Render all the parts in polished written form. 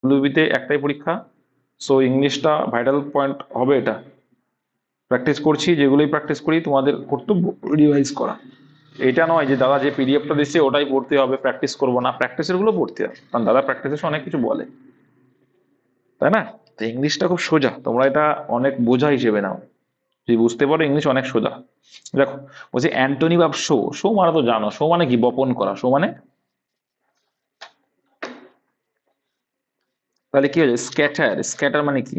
ডব্লিউবিতে একটাই পরীক্ষা, সো ইংলিশটা ভাইটাল পয়েন্ট হবে। এটা প্র্যাকটিস করছি, যেগুলোই প্র্যাকটিস করি তোমাদের কর্তব্য রিভাইজ করা। এটা নয় যে দাদা যে পিডিএফটা দিচ্ছে ওটাই পড়তে হবে, প্র্যাকটিস করবো না, প্র্যাকটিসের গুলো পড়তে হবে, কারণ দাদা প্র্যাকটিসে অনেক কিছু বলে, তাই না? তো ইংলিশটা খুব সোজা, তোমরা এটা অনেক বোঝা হিসেবে নাও, যদি বুঝতে পারো ইংলিশ অনেক সোজা। দেখো বলছি অ্যান্টোনি বা শো, শো মানে তো জানো, শো মানে কি বপন করা, শো মানে তাহলে কি হয়েছে স্ক্যাটার, স্ক্যাটার মানে কি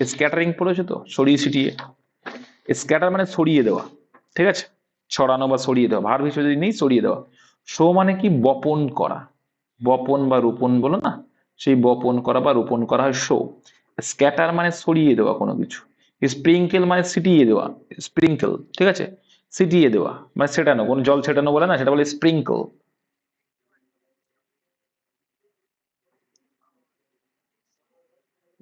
স্ক্যাটারিং পড়েছো তো, ছড়িয়ে ছিটিয়ে, স্ক্যাটার মানে ছড়িয়ে দেওয়া, ঠিক আছে, ছড়ানো বা ছড়িয়ে দেওয়া, ভার হিসেবে যদি নেই ছড়িয়ে দেওয়া। শো মানে কি বপন করা, বপন বা রোপণ বলো না, সেই বপন করা বা রোপণ করা হয় শো। স্ক্যাটার মানে ছড়িয়ে দেওয়া কোনো কিছু। স্প্রিঙ্কেল মানে ছিটিয়ে দেওয়া, স্প্রিঙ্কেল, ঠিক আছে, ছিটিয়ে দেওয়া মানে ছেটানো, কোনো জল ছেটানো বলে না, সেটা বলে স্প্রিঙ্কল।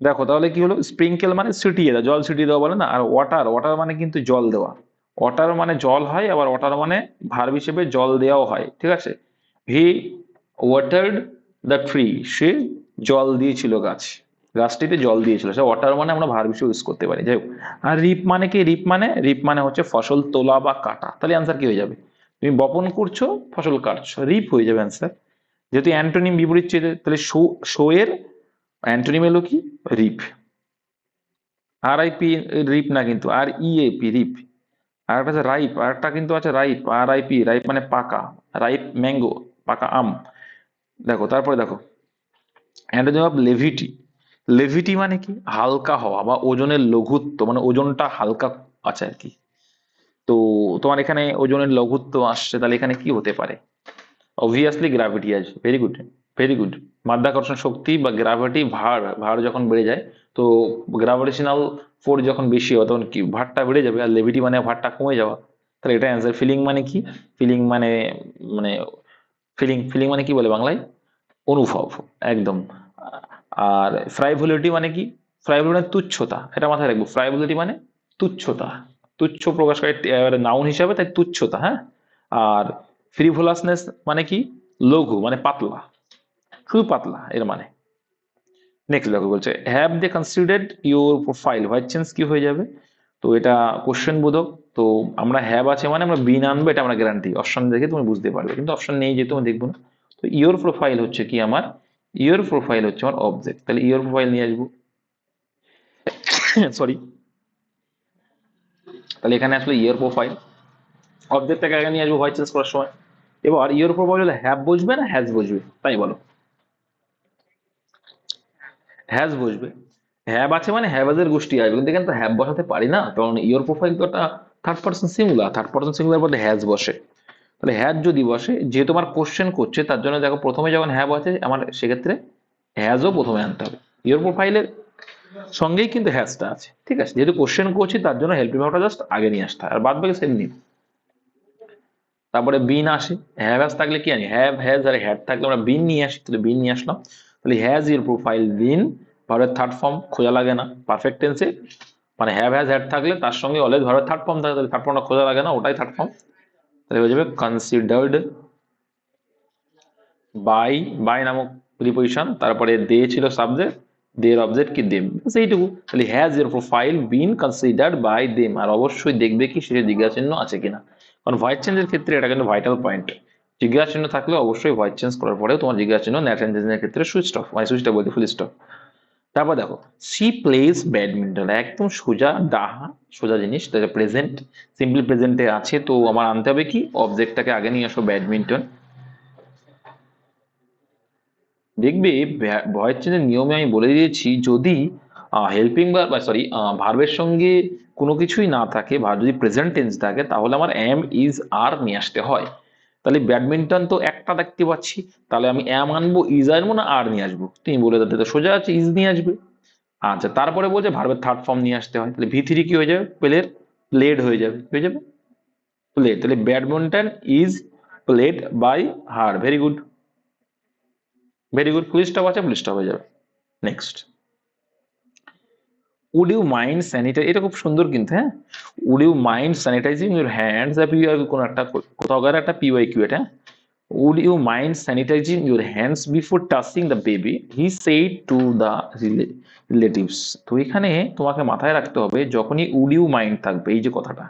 দেখো তাহলে কি হলো, স্প্রিঙ্কেল মানে ছিটিয়ে দেওয়া, জল ছিটিয়ে দেওয়া বলে না। আর ওয়াটার, ওয়াটার মানে কিন্তু জল দেওয়া, ওয়াটার মানে জল হয়, আবার ওয়াটার মানে ভার্ব হিসেবে জল দেওয়াও হয়, ঠিক আছে। হি ওয়াটার্ড দ্য ট্রি, সে জল দিয়েছিল গাছ, গাছটিতে জল দিয়েছিল, সে ওয়াটার মানে আমরা ভার্ব হিসেবে ইউজ করতে পারি, যাই হোক। আর রিপ মানে কি, রিপ মানে হচ্ছে ফসল তোলা বা কাটা, তাহলে অ্যান্সার কি হয়ে যাবে, তুমি বপন করছো ফসল কাটছো, রিপ হয়ে যাবে অ্যান্সার। যেহেতু অ্যান্টোনিম বিপরীত চেয়ে, তাহলে শো, শো এর অ্যান্টোনিম এলো কি, রিপ। RIP রিপ না কিন্তু, REAP রিপ। আর একটা আছে রাইপ, আর একটা কিন্তু আছে রাইপ, RIP রাইপ মানে পাকা, রাইপ ম্যাঙ্গো, পাকা আম। দেখো তারপরে দেখো অ্যান্টোনিম অফ লেভিটি, লেভিটি মানে কি হালকা হওয়া বা ওজনের লঘুত্ব, মানে ওজনটা হালকা আছে আর কি। তো তোমার এখানে ওজনের লঘুত্ব আসছে, তাহলে এখানে কি হতে পারে, অবভিয়াসলি গ্র্যাভিটি আছে, ভেরি গুড, ভেরি গুড। মাধ্যাকর্ষণ শক্তি বা গ্র্যাভিটি, ভার, ভার যখন বেড়ে যায়, তো গ্র্যাভিটেশনাল ফোর্স যখন বেশি হয় তখন কি ভারটা বেড়ে যাবে, আর লেভিটি মানে ভারটা কমে যাওয়া, তাহলে এটা অ্যান্সার। ফিলিং মানে কি, ফিলিং মানে মানে ফিলিং, ফিলিং মানে কি বলে বাংলায়, অনুভব, একদম। আর ফ্রাইভুলিটি মানে কি, ফ্রাইভুলিটি মানে তুচ্ছতা, এটা মাথায় রাখবো, ফ্রাইভুলিটি মানে তুচ্ছতা, তুচ্ছ প্রকাশ করে নাউন হিসাবে, তাই তুচ্ছতা, হ্যাঁ। আর ফ্রিভোলাসনেস মানে কি, লঘু মানে পাতলা, খুবই পাতলা এর মানে। নেক্সট দেখো বলছে have they considered your profile, what change কি হয়ে যাবে, তো এটা কোশ্চেন বোধক, তো আমরা হ্যাভ আছে মানে আমরা বিন আনবো, এটা আমরা গ্যারান্টি, অপশন দেখে তুমি বুঝতে পারবে, কিন্তু অপশন নেই যেহেতু আমি দেখবো না। তো ইওর প্রোফাইল হচ্ছে কি আমার, ইওর প্রোফাইল হচ্ছে আমার অবজেক্ট, তাহলে ইওর প্রোফাইল নিয়ে আসবো, সরি, তাহলে এখানে আসলে ইওর প্রোফাইল, অবজেক্টটাকে আগে নিয়ে আসবো হোয়াইট চেঞ্জ করার সময়। এবার ইওর প্রোফাইল হলে হ্যাভ বসবে না হ্যাজ বসবে, তাই বলো। হ্যাজ বসবে, হ্যাভ আছে মানে হ্যাভাজের গোষ্ঠী আসবে, কিন্তু এখানে তো হ্যাভ বসাতে পারি না, কারণ ইওর প্রোফাইল তো একটা third person singular, third person singular পরে হ্যাজ বসে। তাহলে হ্যাজ যদি বসে, যে তোমার কোশ্চেন করছে তার জন্য দেখো প্রথমে যখন হ্যাভ আছে আমার, সেক্ষেত্রে হ্যাজও প্রথমে আনতে হবে, ইওর প্রোফাইলের সঙ্গেই কিন্তু হ্যাজটা আছে, ঠিক আছে, যেহেতু কোশ্চেন করছি তার জন্য হেল্পিং ভার্বটা জাস্ট আগে নিয়ে আসতে হয়, আর বাদ বাকি সেম নিন। তারপরে বিন আসে, হ্যাভ হ্যাজ থাকলে কি আনি, হ্যাভ হ্যাজ, আর হ্যাড থাকলে আমরা বিন নিয়ে আসি, তাহলে বিন নিয়ে আসলাম। তাহলে হ্যাজ ইউর প্রোফাইল বিন, ভার্বের থার্ড ফর্ম খোঁজা লাগে না পারফেক্ট টেন্সে, মানে হ্যাভ হ্যাজ হ্যাড থাকলে তার সঙ্গে অলওয়েজ ভার্বের থার্ড ফর্ম থাকে, তাহলে থার্ড ফর্মটা খোঁজা লাগে না, ওটাই থার্ড ফর্ম। তাহলে হয়ে যাবে কনসিডার্ড বাই, বাই নামক প্রিপজিশন, তারপরে দে ছিল সাবজেক্ট, দের অবজেক্ট কি দেম, সেইটুকু। তাহলে has your profile been considered by them, আর অবশ্যই দেখবে কি শেষে জিজ্ঞাসা চিহ্ন আছে কিনা, কারণ ভয়েস চেঞ্জের ক্ষেত্রে এটা কিন্তু ভাইটাল পয়েন্ট। জিজ্ঞাসা চিহ্ন থাকলে অবশ্যই ভয়েস চেঞ্জ করার পরেও তোমার জিজ্ঞাসা চিহ্ন, ন্যাচারাল চেঞ্জের ক্ষেত্রে সুইচ অফ, মানে সুইচটা বলতে ফুল স্টপ। তারপর দেখো সি প্লেস ব্যাডমিন্টন, একদম সোজা ডাহা, সোজা জিনিস, তাহলে প্রেজেন্ট, সিম্পল প্রেজেন্টে আছে, তো আমার আনতে হবে কি অবজেক্টটাকে আগে নিয়ে আসো ব্যাডমিন্টন। দেখবে ভয়েস চেঞ্জের নিয়মে আমি বলে দিয়েছি, যদি হেল্পিং ভার্ব বা সরি ভার্বের সঙ্গে কোনো কিছুই না থাকে, ভার্ব যদি প্রেজেন্ট টেন্স থাকে, তাহলে আমার এম ইজ আর নিয়ে আসতে হয়। তাহলে ব্যাডমিন্টন তো একটা দেখতে পাচ্ছি, তাহলে আমি এম আনবো, ইজ আনবো না আর নিয়ে আসবো, তুমি বলে দিতে তো সোজা আছে, ইজ নিয়ে আসবে। আচ্ছা তারপরে বলছে ভার্বের থার্ড ফর্ম নিয়ে আসতে হয়, তাহলে V3 কি হয়ে যাবে, প্লের, প্লেড হয়ে যাবে, হয়ে যাবে প্লেড, তাহলে badminton is played by her, very good, very good, full stop আছে, ফুল স্টপ হয়ে যাবে। Next, would you mind sanitize, এটা খুব সুন্দর কিন্তু, হ্যাঁ, would you mind sanitizing your hands, you আর কোনো একটা কোথাও একটা PYQ এটা, হ্যাঁ? would you mind sanitizing your hands before touching the baby, he said to the relatives. তো এখানে তোমাকে মাথায় রাখতে হবে, যখনই would you mind থাকবে, এই যে কথাটা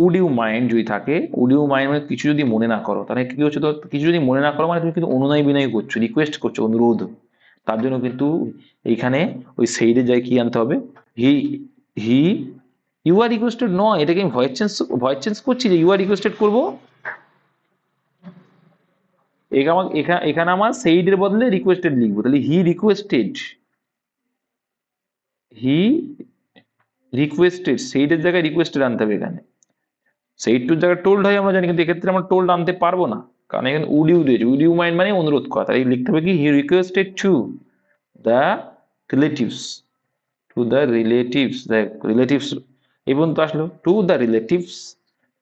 উড ইউ মাইন্ড যদি থাকে, উড ইউ মাইন্ড মানে কিছু যদি মনে না করো, তাহলে কি হচ্ছে, তো কিছু যদি মনে না করো মানে তুমি কিন্তু অনুনয় বিনয় করছো, রিকোয়েস্ট করছো, অনুরোধ। তার জন্য কিন্তু এইখানে ওই সেইডে যাই কি আনতে হবে, হি হি ইউ আর রিকোয়েস্টেড নয়, এটাকে আমি ভয়েস চেঞ্জ করছি যে ইউ আর রিকোয়েস্টেড করবো, এখানে আমার সেইডের বদলে রিকোয়েস্টেড লিখবো, তাহলে হি রিকোয়েস্টেড সেইডের জায়গায় রিকোয়েস্টেড আনতে হবে এখানে। সেইড টুর জায়গায় টোল্ড হয় আমরা জানি, কিন্তু এক্ষেত্রে আমরা টোল্ড আনতে পারবো না, কারণ এখানে উড ইউ দিয়েছে, উড ইউ মাইন্ড মানে অনুরোধ করা, তাই লিখতে হবে কি he requested to the relatives, relatives এবং তো আসলো টু দ্য রিলেটিভস।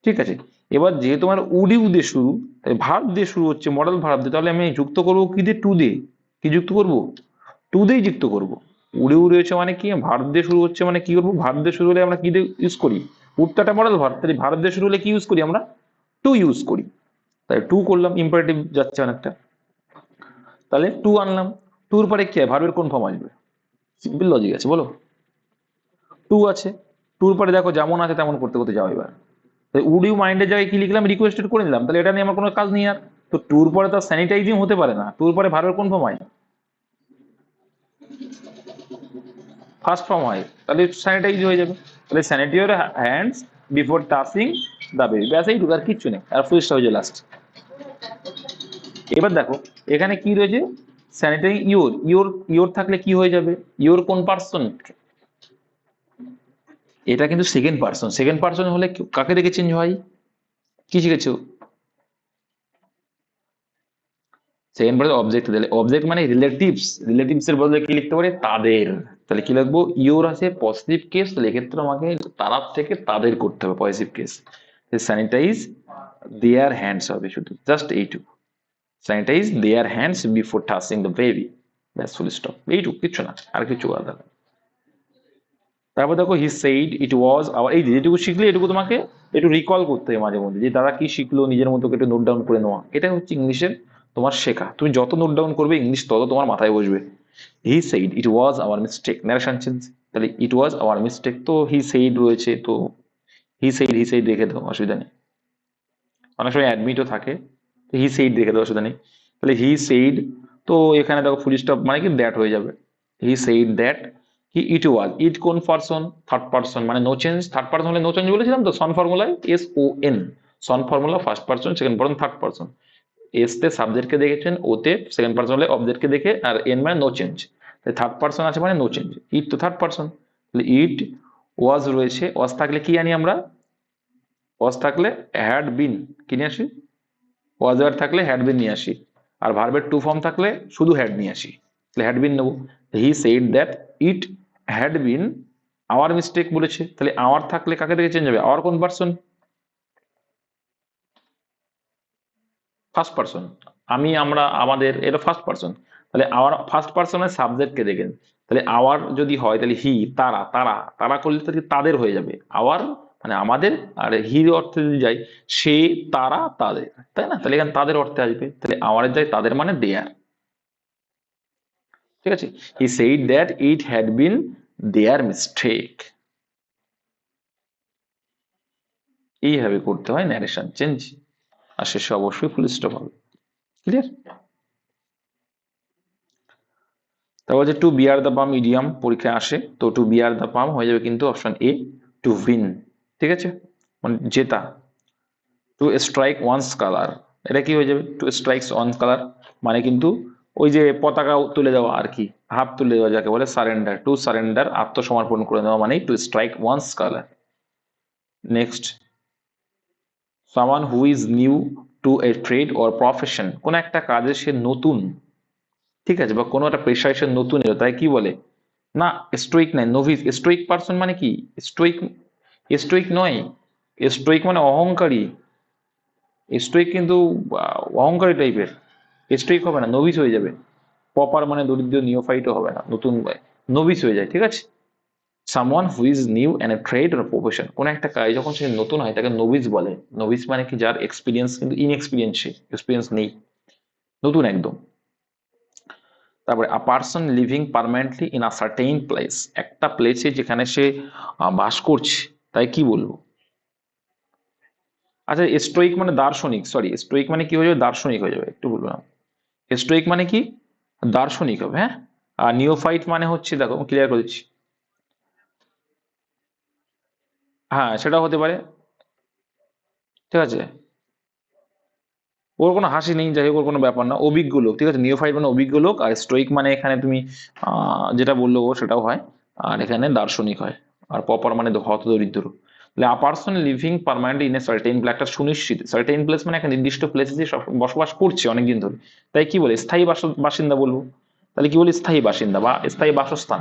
ঠিক আছে, এবার যেহেতু আমার উড ইউ দিয়ে শুরু, ভার্ব দিয়ে শুরু হচ্ছে, মডেল ভার্ব দিয়ে, তাহলে আমি যুক্ত করবো কি দিয়ে, টু দিয়ে। কি যুক্ত করবো, টু দিয়েই যুক্ত করবো। উড়ে উড়ে রয়েছে মানে কি, ভারত দিয়ে শুরু হচ্ছে মানে কি করবো, ভারত দিয়ে শুরু হলে আমরা কি দিয়ে ইউজ করি, উত্তরটা মডেল ভার্ব, তাহলে ভারত দিয়ে শুরু হলে কি ইউজ করি আমরা, টু ইউজ করি, তাই টু করলাম, ইম্পারেটিভ যাচ্ছে অনেকটা, তাহলে টু আনলাম। টুর পরে কি হয়, ভার্বের কোন ফর্ম আসবে, সিম্পল লজিক আছে বলো, টু আছে, টুর পরে দেখো যেমন আছে তেমন করতে করতে যাও। এবার উড ইউ মাইন্ডের জায়গায় কি লিখলাম, রিকোয়েস্টেড করে নিলাম, তাহলে এটা নিয়ে আমার কোনো কাজ নেই আর। তো টুর পরে তো স্যানিটাইজিং হতে পারে না, টুর পরে ভার্বের কোন ফর্ম হয়, ফার্স্ট ফর্ম হয়, তাহলে স্যানিটাইজ হয়ে যাবে, তাহলে sanitize your hands before touching the baby, ব্যাস এইটুকু, আর কিচ্ছু নেই, আর ফুলস্টপ হয়ে যায় লাস্ট। এবার দেখো এখানে কি রয়েছে, স্যানিটাইজিং ইওর থাকলে কি হয়ে যাবে, ইওর কোন পার্সন, এটা কিন্তু সেকেন্ড পার্সন হলে কাকে দেখে চেঞ্জ হয়, কি শিখেছো, সেকেন্ড পার্সন অবজেক্ট দিলে, অবজেক্ট মানে রিলেটিভস এর বদলে কি লিখতে পারে, তাদের, তাহলে কি লিখবো, ইওর আছে পজিটিভ কেস, তাহলে এক্ষেত্রে আমাকে তারার থেকে তাদের করতে হবে positive case, sanitize their hands হবে, শুধু জাস্ট এইটুকু, sanitize their hands before touching the baby, ব্যাস ফুল স্টপ, এইটুকু, কিচ্ছু না, আর কিছু আলাদা। তারপর দেখো he said it was our, এই যেটুকু শিখলে এটুকু তোমাকে একটু রিকল করতে হবে মাঝে মধ্যে, যে তারা কি শিখলো নিজের মতো একটু নোট ডাউন করে নেওয়া, এটা হচ্ছে ইংলিশের তোমার শেখা, তুমি যত নোট ডাউন করবে ইংলিশ তত তোমার মাথায় বসবে। He said it was our mistake, narration change, তাহলে ইট ওয়াজ আওয়ার মিস্টেক, তো হি সেইড রয়েছে, তো হি সেইড রেখে দাও, অসুবিধা নেই, অনেক সময় অ্যাডমিটও থাকে, হি সেইড রেখে দাও, অসুবিধা নেই। তাহলে হি সেইড, তো এখানে দেখো ফুল স্টপ মানে কি দ্যাট হয়ে যাবে, হি সেইড দ্যাট কি ইট ওয়াজ, ইট কোন পার্সন, থার্ড পার্সন মানে নো চেঞ্জ, থার্ড পার্সন হলে নো চেঞ্জ বলেছিলাম তো, সন ফর্মুলায় SON, son formula first person, second person third person, S তে সাবজেক্টকে দেখেছেন, ওতে সেকেন্ড পার্সন হলে অবজেক্টকে দেখে, আর এন মানে নো চেঞ্জ, থার্ড পার্সন আছে মানে নো চেঞ্জ, ইট তো থার্ড পার্সন, তাহলে ইট ওয়াজ রয়েছে, ওয়াজ থাকলে কি আনি আমরা, ওয়াজ থাকলে হ্যাড বিন কি নিয়ে আসি, ওয়াজ ওয়ার থাকলে হ্যাড বিন নিয়ে আসি, আর ভার্বের টু ফর্ম থাকলে শুধু হ্যাড নিয়ে আসি, তাহলে হ্যাড বিন নেবো। He said that it had been our mistake বলেছে, তাহলে আওয়ার থাকলে কাকে দেখে চেঞ্জ হবে, আওয়ার কোন পার্সন, ফার্স্ট পার্সন, আমি, আমরা, আমাদের, এটা ফার্স্ট পার্সন, তাহলে আওয়ার ফার্স্ট পার্সনের সাবজেক্টকে দেখেন, তাহলে আওয়ার যদি হয় তাহলে হি, তারা, তারা তারা করলে তাহলে তাদের হয়ে যাবে, আওয়ার মানে আমাদের, আর হির অর্থে যদি যাই সে, তারা, তাদের, তাই না, তাহলে এখানে তাদের অর্থে আসবে, তাহলে আওয়ারের যায় তাদের মানে দেয়ার, ঠিক আছে। He said that it had been their mistake, এইভাবে করতে হয় ন্যারেশন চেঞ্জ, আর শেষে অবশ্যই ফুল স্টপ হবে, ক্লিয়ার। তারপর যে to bear the palm idiom পরীক্ষায় আসে, তো টু বিয়ার দ্য পাম হয়ে যাবে কিন্তু অপশন এ, টু উইন, ঠিক আছে, মানে জেতা। টু স্ট্রাইক ওয়ান্স কালার, এটা কি হয়ে যাবে, টু স্ট্রাইকস ওয়ান কালার মানে কিন্তু ওই যে পতাকা তুলে দেওয়া আর কি, হাত তুলে দেওয়া যাকে বলে সারেন্ডার, টু সারেন্ডার আত্মসমর্পণ করে দেওয়া মানে to strike one's colour. Next, someone who is new to a trade or profession, কোন একটা কাজে সে নতুন, ঠিক আছে, বা কোনো একটা পেশায় সে নতুন এলো, তাই কি বলে, না স্টোইক নাই, নোভিস, স্টোইক পার্সন মানে কি, স্টোইক, স্টোইক নয়, স্টোইক মানে অহংকারী, স্টোইক কিন্তু অহংকারী টাইপের, স্টোইক হবে না, নোভিস হয়ে যাবে, পপার মানে দরিদ্র, নিওফাইটও হবে না, নতুন নোভিস হয়ে যায়, ঠিক আছে। Someone who is new and a trade or profession, কোন একটা কাজ যখন সে নতুন হয় তাকে নোভিস বলে। নোভিস মানে কি, যার এক্সপিরিয়েন্স কিন্তু ইনএক্সপিরিয়েন্স, সে এক্সপিরিয়েন্স নেই, নতুন একদম। তারপরে a person living permanently in a certain place, একটা প্লেসে যেখানে সে বাস করছে, তাই কি বলবো? আচ্ছা, স্টোইক মানে দার্শনিক, সরি স্টোইক মানে কি হয়ে যাবে, দার্শনিক হয়ে যাবে, একটু বললাম। স্টোইক মানে কি, দার্শনিক হবে, হ্যাঁ। আর নিওফাইট মানে হচ্ছে, দেখো ক্লিয়ার করে দিচ্ছি, হ্যাঁ সেটা হতে পারে, ঠিক আছে। ওর কোনো হাসি নেই, যাই হোক ওর কোনো ব্যাপার না, অভিজ্ঞ লোক, ঠিক আছে। নিওফাইট মানে অভিজ্ঞ লোক, আর স্টোইক মানে এখানে তুমি যেটা বললো ও সেটাও হয়, আর এখানে দার্শনিক হয়। আর পপার মানে হত দরিদ্র। তাহলে a person living permanently in a certain place, একটা সুনিশ্চিত, সার্টেইন প্লেস মানে একটা নির্দিষ্ট প্লেসে যে বসবাস করছে অনেকদিন ধরে, তাই কি বলে, স্থায়ী বাসিন্দা বলবো। তাহলে কি বলি, স্থায়ী বাসিন্দা বা স্থায়ী বাসস্থান।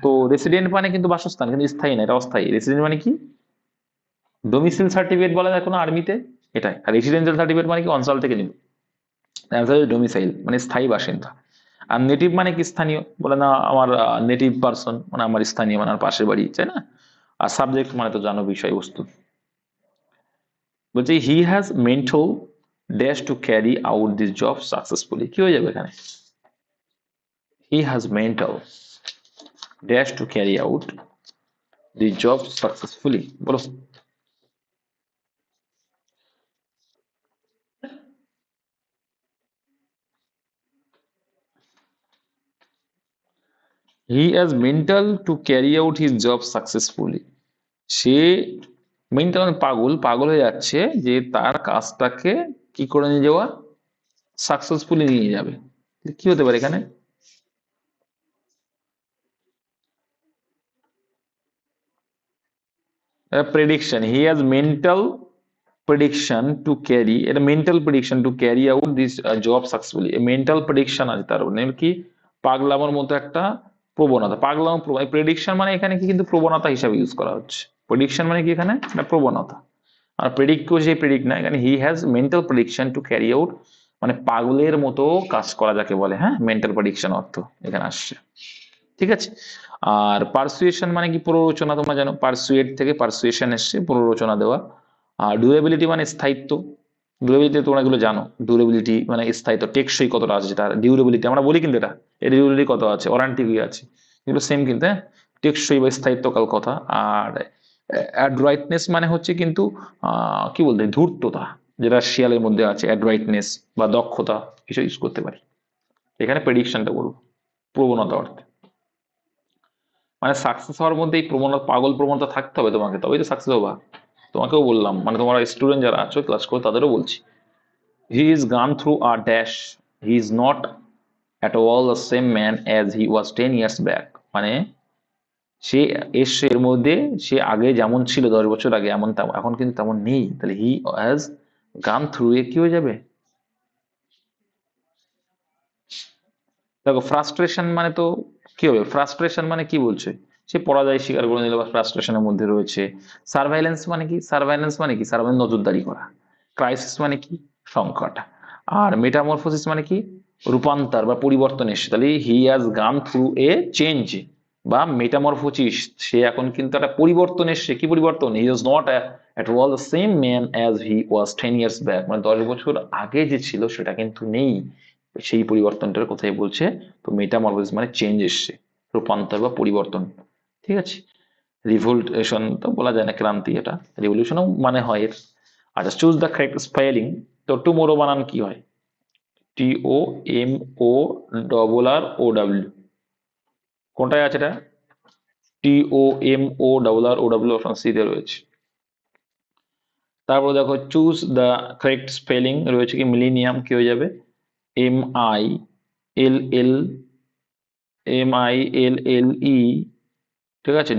তো রেসিডেন্ট মানে কিন্তু বাসস্থান, কিন্তু স্থায়ী না, এটা অস্থায়ী। রেসিডেন্ট মানে কি, ডোমিসাইল সার্টিফিকেট বলা যায় কোনো আর্মিতে, এটাই। আর রেসিডেন্সিয়াল সার্টিফিকেট মানে কি, অঞ্চল থেকে নিল। অ্যান্সার হচ্ছে ডোমিসাইল, মানে স্থায়ী বাসিন্দা। আর নেটিভ মানে কি, স্থানীয়, বলে না আমার নেটিভ পার্সন মানে আমার স্থানীয়, মানে আমার পাশের বাড়ি, তাই না। আর সাবজেক্ট মানে তো জানো, বিষয়বস্তু। বলছে he has mental dash to carry out this job successfully, কি হয়ে যাবে এখানে, he has mental dash to carry out this job successfully, বলো। He has mental to carry out his job successfully, সে মেন্টাল পাগল, পাগল হয়ে যাচ্ছে যে তার কাজটাকে কি করে নিয়ে যাওয়া, সাকসেসফুলি নিয়ে যাবে। কি হতে পারে এখানে, prediction, he has mental prediction to carry, এটা mental prediction to carry out this job successfully, mental prediction আছে তার, মানে কি, পাগলামোর মতো একটা প্রবণতা, পাগলামো প্রেডিকশন মানে এখানে কি কিন্তু প্রবণতা হিসাবে ইউজ করা হচ্ছে। প্রেডিকশন মানে কি এখানে একটা প্রবণতা, আর প্রেডিক্ট করছে প্রেডিক্ট না, এখানে he has mental prediction to carry out, মানে পাগলের মতো কাজ করা যাকে বলে, হ্যাঁ, মেন্টাল প্রেডিকশন অর্থ এখানে আসছে, ঠিক আছে। আর পারসুয়েশন মানে কি, প্ররোচনা, তোমরা জানো পারসুয়েট থেকে পারসুয়েশন এসছে, প্ররোচনা দেওয়া। আর ডিউরেবিলিটি মানে স্থায়িত্ব, ডিউরেবিলিটি তোমরা এগুলো জানো, ডিউরেবিলিটি মানে স্থায়িত্ব, টেকসই কতটা আছে, যেটা ডিউরেবিলিটি আমরা বলি, কিন্তু এটা এর ডিউরেবিলিটি কত আছে, ওয়ারেন্টি কি আছে, এগুলো সেম কিন্তু, হ্যাঁ, টেকসই বা স্থায়িত্বকাল কথা। আর অ্যাড্রয়েটনেস মানে হচ্ছে কিন্তু কি বলতে, ধূর্ততা, যেটা শিয়ালের মধ্যে আছে, অ্যাড্রয়েটনেস বা দক্ষতা, কিছু ইউজ করতে পারি। এখানে প্রেডিকশনটা বলবো প্রবণতা অর্থে, মানে সাকসেস হওয়ার মধ্যে এই প্রবণতা, পাগল প্রবণতা থাকতে হবে তোমাকে, তবেই তো সাকসেস হবা। তোমাকেও বললাম, মানে তোমরা স্টুডেন্ট যারা আছো ক্লাস করো তাদেরও বলছি, হি ইজ গান through a dash, he is not at all the same man as he was 10 years back, মানে সে এসছে এর মধ্যে, সে আগে যেমন ছিল 10 বছর আগে, এমন এখন কিন্তু তেমন নেই। তাহলে he has gone through a কি হয়ে যাবে, দেখো ফ্রাস্ট্রেশন মানে তো কি হবে, ফ্রাস্ট্রেশন মানে কি বলছে, সে পরাজয় স্বীকার করে নিল বা ফ্রাস্ট্রেশনের মধ্যে রয়েছে। সার্ভাইলেন্স মানে কি, সার্ভাইলেন্স মানে কি, সার্ভাইলেন্স নজরদারি করা। ক্রাইসিস মানে কি, সংকট। আর মেটামরফোসিস মানে কি, রূপান্তর বা পরিবর্তন এসে, তাহলে he has gone through a change বা মেটামরফোসিস, সে এখন কিন্তু একটা পরিবর্তন এসছে, কি পরিবর্তন, he is not at all the same man as he was 10 years back, মানে 10 বছর আগে যে ছিল সেটা কিন্তু নেই, সেই পরিবর্তনটার কথাই বলছে। তো মেটামরফোসিস মানে চেঞ্জ এসছে, রূপান্তর বা পরিবর্তন, ঠিক আছে। রিভোল্টেশন তো বলা যায় না, ক্রান্তি, এটা রিভলিউশনও মানে হয় এর। আচ্ছা, চুজ দ্য কারেক্ট স্পেলিং, তো টুমোরো বানান কি হয়, TOMORROW, কোনটায় আছে এটা, TOMORROW, অপশন সি তে রয়েছে। তারপর দেখো চুজ দ্য কারেক্ট স্পেলিং রয়েছে কি, মিলেনিয়াম কি হয়ে যাবে, MILLMILLE, ঠিক আছে,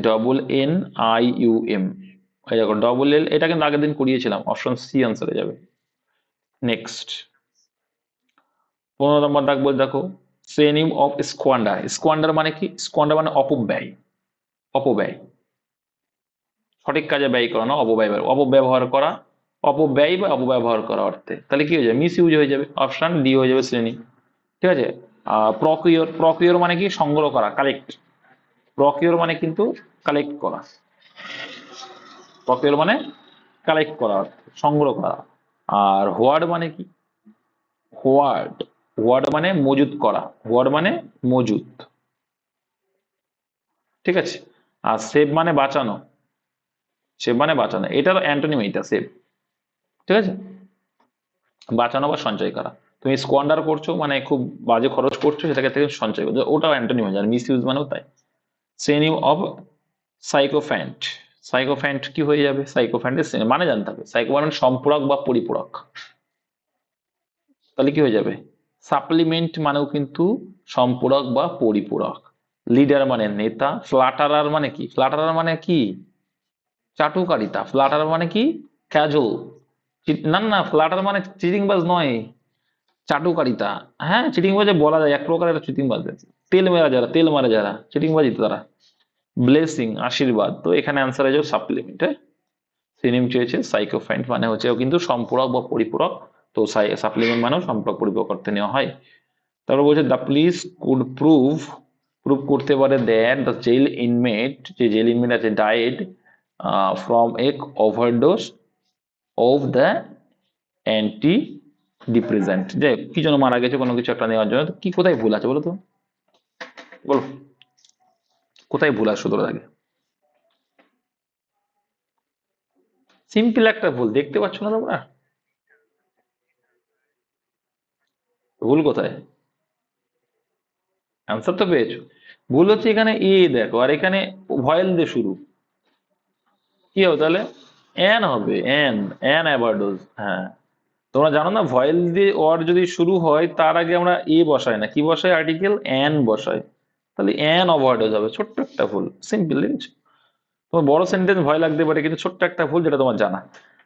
NNIUM, এই দেখো ডবল এল, এটা কিন্তু আগের দিন করিয়েছিলাম, অপশন সি আনসারে যাবে। নেক্সট 15 নম্বর দাগ বলে দেখো, সিনোনিম অফ স্কোয়ান্ডার, স্কোয়ান্ডার মানে কি, স্কোয়ান্ডার মানে অপব্যয়, অপব্যয়, সঠিক কাজে ব্যয় করা না, অপব্যবহার করা, অপব্যয় বা অপব্যবহার করা অর্থে, তাহলে কি হয়ে যাবে, মিস ইউজ হয়ে যাবে, অপশন ডি হয়ে যাবে শ্রেণী, ঠিক আছে। প্রকিওর, প্রকিওর মানে কি, সংগ্রহ করা, কালেক্ট, প্রকিওর মানে কিন্তু কালেক্ট করা, ককটেল মানে কালেক্ট করা, সংগ্রহ করা। আর হোয়ার্ড মানে কি? হোয়ার্ড, হোয়ার্ড মানে মজুত করা, হোয়ার্ড মানে মজুত, ঠিক আছে। আর সেভ মানে বাঁচানো, সেভ মানে বাঁচানো, এটার অ্যান্টোনিম এইটা, সেভ, ঠিক আছে। বাঁচানো বা সঞ্চয় করা, তুমি স্কোয়ান্ডার করছো মানে খুব বাজে খরচ করছো, সেটাকে থেকে সঞ্চয় করছো, ওটাও অ্যান্টোনিম হয়ে যায়। মিস ইউজ মানেও তাই। সিনোনিম অফ সাইকোফ্যান্ট, সাইকোফ্যান্ট কি হয়ে যাবে? সাইকোফ্যান্টের মানে জানতে হবে। সাইকো মানে সম্পূরক বা পরিপূরক, তাহলে কি হয়ে যাবে? সাপ্লিমেন্ট মানেও কিন্তু সম্পূরক বা পরিপূরক। লিডার মানে নেতা। ফ্লাটারার মানে কি? ফ্লাটারার মানে কি? চাটুকারিতা। ফ্লাটার মানে কি? ক্যাজুয়াল। না না, ফ্লাটার মানে চিটিংবাজ নয়, চাটুকারিতা। হ্যাঁ, চিটিংবাজে বলা যায়, এক প্রকার একটা চিটিংবাজ। তেল মেরা যারা, তেল মারে যারা, চিটিংবাজি তো তারা। ব্লেসিং আশীর্বাদ, তো এখানে অ্যান্সার হয়ে যাবে সাপ্লিমেন্ট। সিনিম চেয়েছে সাইকোফাইন্ট মানে হচ্ছে ও কিন্তু সম্পূরক বা পরিপূরক, তো সাপ্লিমেন্ট মানেও সম্পূরক পরিপূরক করতে নেওয়া হয়। তারপর বলছে the police could prove, prove করতে পারে দ্যাট দ্য জেল ইনমেট, যে জেল ইনমেট আছে, died from a overdose of the antidepressant, যে কি জন্য মারা গেছে, কোনো কিছু একটা নেওয়ার জন্য। কি কোথায় ভুল আছে বলো তো, বলো কোথায় ভুল আছে তোর আগে? সিম্পল একটা ভুল, দেখতে পাচ্ছ না তোমরা? ভুল কোথায়? অ্যান্সার তো পেয়েছো। ভুল হচ্ছে এখানে এ দেখো, আর এখানে ভয়েল দিয়ে শুরু, কি হবে তাহলে? এন হবে, এন, এন অ্যাবারডোজ। হ্যাঁ, তোমরা জানো না, ভয়েল দিয়ে ওয়ার্ড যদি শুরু হয় তার আগে আমরা এ বসাই না, কি বসাই? আর্টিকেল এন বসাই, তাহলে এন অ্যাবারডোজ হবে। ছোট্ট একটা ভুল, সিম্পল, দেখেছো? তোমার বড় সেন্টেন্স ভয় লাগতে পারে, কিন্তু ছোট্ট একটা ভুল যেটা তোমার জানা।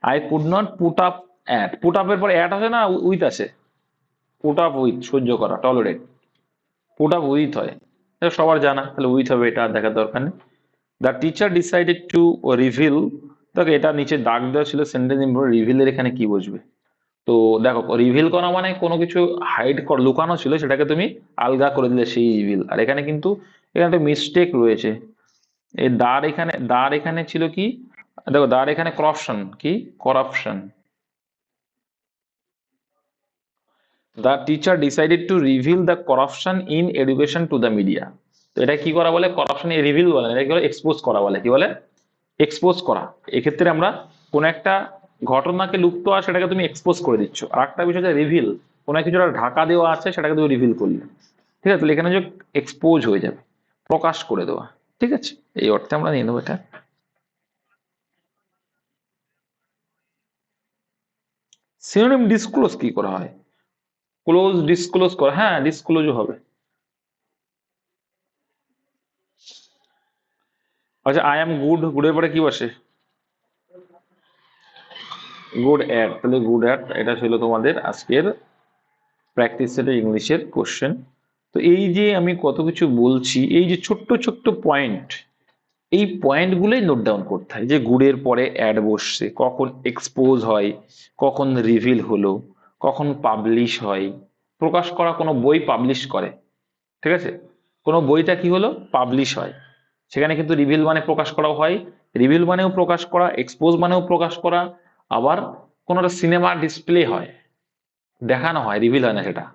I could not put up at, put আপের পরে অ্যাট আসে না, উইথ আসে। পুট আপ উইথ, সহ্য করা, টলারেট। পুট আপ উইথ হয়, এটা সবার জানা, তাহলে উইথ হবে, এটা আর দেখার দরকার নেই। The teacher decided to reveal, দেখো এটা নিচে দাগ দেওয়া ছিল সেন্টেন্স ইম্পর্টেন্ট, রিভিলের এখানে কি বুঝবে? তো দেখো, রিভিল করা মানে কোনো কিছু হাইড কর, লুকানো ছিল সেটাকে তুমি আলগা করে দিলে, সেই রিভিল। আর এখানে কিন্তু এখানে একটা মিস্টেক রয়েছে, এই দাঁড় এখানে, দাঁড় এখানে ছিল কি? দেখো দাঁড় এখানে করাপশন, কি? Corruption. The teacher decided to reveal the corruption in education to the media, তো এটা কি করা বলে? করাপশন রিভিল বলে, এটা কি বলে? এক্সপোজ করা বলে। কি বলে? এক্সপোজ করা। এক্ষেত্রে আমরা কোন একটা ঘটনাকে লুপ্ত আছে সেটাকে তুমি এক্সপোজ করে দিচ্ছ, আর একটা বিষয় হচ্ছে রিভিল, কোনো কিছু ঢাকা দেওয়া আছে সেটাকে তুমি রিভিল করলে, ঠিক আছে? তাহলে এখানে যে এক্সপোজ হয়ে যাবে, প্রকাশ করে দেওয়া, ঠিক আছে? এই অর্থে আমরা নিয়ে নেবো এটা। সিনোনিম ডিসক্লোজ কি করা হয়? ক্লোজ, ডিসক্লোজ করা, হ্যাঁ ডিসক্লোজও হবে। আচ্ছা, আই এম গুড, গুডের পরে কি বসে? গুড অ্যাট, তাহলে গুড অ্যাট, এটা ছিল তোমাদের আজকের প্র্যাকটিস সেটের ইংলিশের কোশ্চেন। তো এই যে আমি কত কিছু বলছি, এই যে ছোট্ট ছোট্ট পয়েন্ট, এই পয়েন্টগুলোই নোট ডাউন করতে হয়, যে গুডের পরে অ্যাড বসছে, কখন এক্সপোজ হয়, কখন রিভিল হলো, কখন পাবলিশ হয়। প্রকাশ করা, কোনো বই পাবলিশ করে, ঠিক আছে? কোনো বইটা কি হলো? পাবলিশ হয়, সেখানে কিন্তু রিভিল মানে প্রকাশ করাও হয়। রিভিল মানেও প্রকাশ করা, এক্সপোজ মানেও প্রকাশ করা। আবার কোনো একটা সিনেমা ডিসপ্লে হয়, দেখানো হয়, রিভিল হয় না সেটা।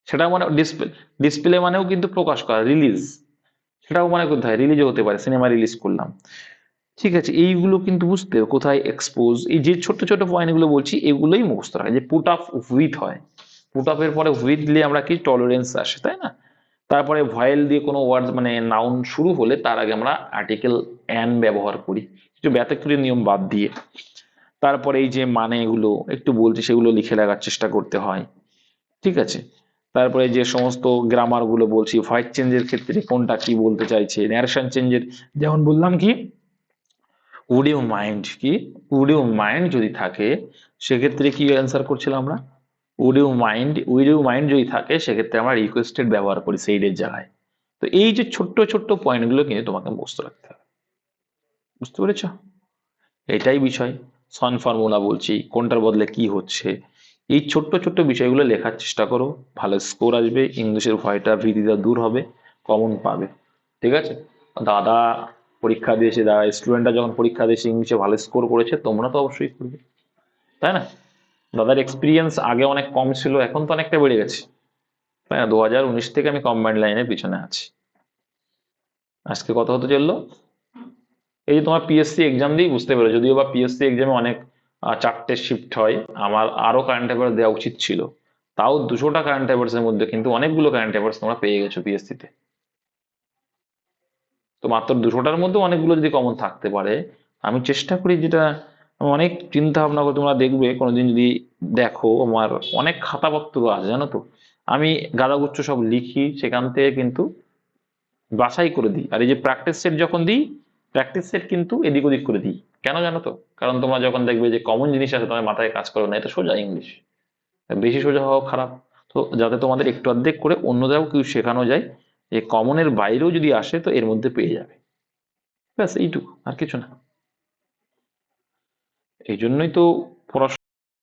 সেটাও মানে ডিসপ্লে, ডিসপ্লে মানেও কিন্তু প্রকাশ করা, রিলিজ, সেটাও মানে কোথায়? রিলিজও হতে পারে, সিনেমা রিলিজ করলাম, ঠিক আছে? এইগুলো কিন্তু বুঝতে হবে, কোথায় এক্সপোজ, এই যে ছোট ছোট পয়েন্টগুলো বলছি এগুলোই মুখস্থ রাখে। যে পুট আপ উইথ হয়, পুট আপের পরে উইথ দিলে আমরা কি? টলারেন্স আসে, তাই না? তারপরে ভয়েল দিয়ে কোনো ওয়ার্ড মানে নাউন শুরু হলে তার আগে আমরা আর্টিকেল অ্যান ব্যবহার করি, কিছু ব্যতিক্রমী নিয়ম বাদ দিয়ে। তারপরে এই যে মানে এগুলো একটু বলছি, সেগুলো লিখে রাখার চেষ্টা করতে হয়, ঠিক আছে? তারপরে যে সমস্ত গ্রামার গুলো বলছি, ভয়েস চেঞ্জের ক্ষেত্রে কোনটা কি বলতে চাইছে, ন্যারেশন চেঞ্জের, যেমন বললাম কি, উড ইউ মাইন্ড, কি উড ইউ মাইন্ড যদি থাকে সেক্ষেত্রে কি অ্যান্সার করছিলাম আমরা? Would you mind, would you mind যদি থাকে সেক্ষেত্রে আমরা রিকোয়েস্টেড ব্যবহার করি সেইডের জায়গায়। তো এই যে ছোট্ট ছোট্ট পয়েন্টগুলো কিন্তু তোমাকে মুখস্থ রাখতে হবে, বুঝতে পেরেছ? এটাই বিষয়। সন ফর্মুলা বলছি, কোনটার বদলে কি হচ্ছে, এই ছোট্ট ছোট্ট বিষয়গুলো লেখার চেষ্টা করো, ভালো স্কোর আসবে, ইংলিশের ভয়টা ভীতিটা দূর হবে, কমন পাবে, ঠিক আছে? দাদা পরীক্ষা দিয়েছে, যারা স্টুডেন্টরা যখন পরীক্ষা দিয়েছে ইংলিশে ভালো স্কোর করেছে, তোমরা তো অবশ্যই করবে, তাই না? দাদার এক্সপিরিয়েন্স আগে অনেক কম ছিল, এখন তো অনেকটা বেড়ে গেছে, তাই না? 2019 থেকে আমি কম্বাইন্ড লাইনের পিছনে আছি। আজকে কথা হতে চললো এই যে তোমার পিএসসি এক্সাম দিয়েই বুঝতে পেরে, যদিও বা পিএসসি এক্সামে অনেক 4টে শিফট হয়, আমার আরো কারেন্ট অ্যাফেয়ার্স দেওয়া উচিত ছিল, তাও 200টা কারেন্ট অ্যাফেয়ার্স এর মধ্যে কিন্তু অনেকগুলো কারেন্ট অ্যাফেয়ার্স তোমরা পেয়ে গেছো পিএসসি তে। তো মাত্র 200টার মধ্যে অনেকগুলো যদি কমন থাকতে পারে, আমি চেষ্টা করি যেটা, আমি অনেক চিন্তা ভাবনা করে, তোমরা দেখবে কোনোদিন যদি দেখো আমার অনেক খাতাপত্র আছে জানো তো, আমি গাদাগুচ্ছ সব লিখি, সেখান থেকে কিন্তু বাছাই করে দিই। আর এই যে প্র্যাকটিস সেট যখন দিই, প্র্যাকটিস সেট কিন্তু এদিক ওদিক করে দিই, কেন জানো তো? কারণ তোমরা যখন দেখবে যে কমন জিনিস আছে তোমার মাথায় কাজ করো না, এটা সোজা ইংলিশ, বেশি সোজা হওয়া খারাপ। তো যাতে তোমাদের একটু অর্ধেক করে অন্য জায়গাও কিছু শেখানো যায়, যে কমনের বাইরেও যদি আসে তো এর মধ্যে পেয়ে যাবে, ব্যাস এইটুকু, আর কিছু না। এই জন্যই তো